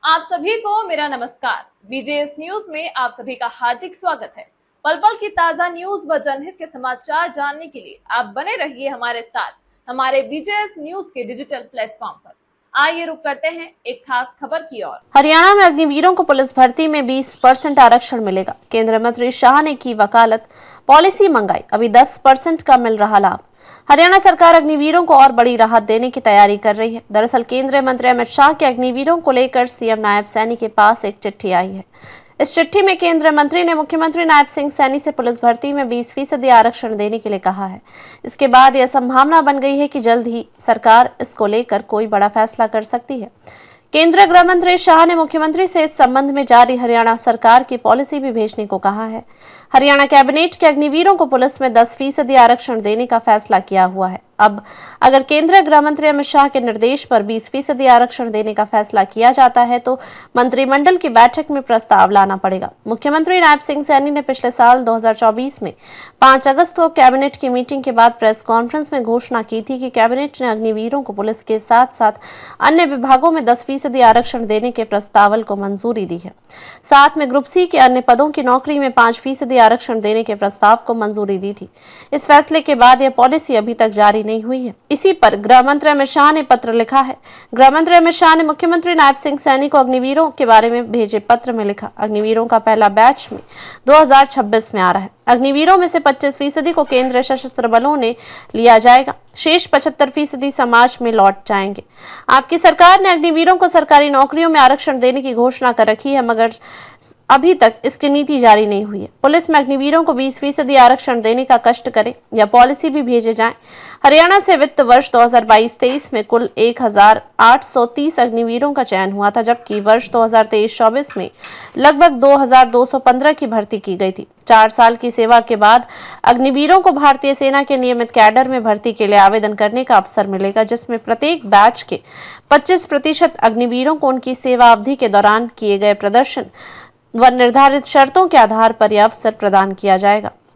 आप सभी को मेरा नमस्कार। बीजेएस न्यूज में आप सभी का हार्दिक स्वागत है। पल पल की ताजा न्यूज व जनहित के समाचार जानने के लिए आप बने रहिए हमारे साथ हमारे बीजेएस न्यूज के डिजिटल प्लेटफॉर्म पर। आइए रुक करते हैं एक खास खबर की ओर। हरियाणा में अग्निवीरों को पुलिस भर्ती में 20% आरक्षण मिलेगा। केंद्रीय मंत्री शाह ने की वकालत, पॉलिसी मंगाई, अभी 10% का मिल रहा लाभ। हरियाणा सरकार अग्निवीरों को और बड़ी राहत देने की तैयारी कर रही है। दरअसल केंद्रीय मंत्री अमित शाह के अग्निवीरों को लेकर सीएम नायब सैनी के पास एक चिट्ठी आई है। इस चिट्ठी में केंद्रीय मंत्री ने मुख्यमंत्री नायब सिंह सैनी से पुलिस भर्ती में 20% आरक्षण देने के लिए कहा है। इसके बाद यह संभावना बन गई है कि जल्द ही सरकार इसको लेकर कोई बड़ा फैसला कर सकती है। केंद्रीय गृह मंत्री शाह ने मुख्यमंत्री से इस संबंध में जारी हरियाणा सरकार की पॉलिसी भी भेजने को कहा है। हरियाणा कैबिनेट के अग्निवीरों को पुलिस में 10% आरक्षण देने का फैसला किया हुआ है। अब अगर केंद्रीय गृह मंत्री अमित शाह के निर्देश पर 20% आरक्षण देने का फैसला किया जाता है तो मंत्रिमंडल की बैठक में प्रस्ताव लाना पड़ेगा। मुख्यमंत्री नायब सिंह सैनी ने पिछले साल 2024 में 5 अगस्त को कैबिनेट की मीटिंग के बाद प्रेस कॉन्फ्रेंस में घोषणा की थी कि कैबिनेट ने अग्निवीरों को पुलिस के साथ साथ अन्य विभागों में 10% आरक्षण देने के प्रस्तावल को मंजूरी दी है। साथ में ग्रुप सी के अन्य पदों की नौकरी में 5% आरक्षण देने के प्रस्ताव को मंजूरी दी थी। इस फैसले के बाद यह पॉलिसी अभी तक जारी नहीं हुई है। इसी पर गृह मंत्री अमित शाह ने पत्र लिखा है। गृह मंत्री अमित शाह ने मुख्यमंत्री नायब सिंह सैनी को अग्निवीरों के बारे में भेजे पत्र में लिखा, अग्निवीरों का पहला बैच में 2026 में आ रहा है। अग्निवीरों में से 25% को केंद्रीय सशस्त्र बलों ने लिया जाएगा, शेष 75% समाज में लौट जाएंगे। आपकी सरकार ने अग्निवीरों को सरकारी नौकरियों में आरक्षण देने की घोषणा कर रखी है, मगर अभी तक इसकी नीति जारी नहीं हुई है। पुलिस में अग्निवीरों को 20% आरक्षण देने का कष्ट करें या पॉलिसी भी भेजे जाए। हरियाणा से वित्त वर्ष 2022-23 में कुल 1830 अग्निवीरों का चयन हुआ था, जबकि वर्ष 2023-24 में लगभग 2215 की भर्ती की गई थी। 4 साल की सेवा के बाद अग्निवीरों को भारतीय सेना के नियमित कैडर में भर्ती के लिए आवेदन करने का अवसर मिलेगा, जिसमें प्रत्येक बैच के 25% अग्निवीरों को उनकी सेवा अवधि के दौरान किए गए प्रदर्शन व निर्धारित शर्तों के आधार पर यह अवसर प्रदान किया जाएगा।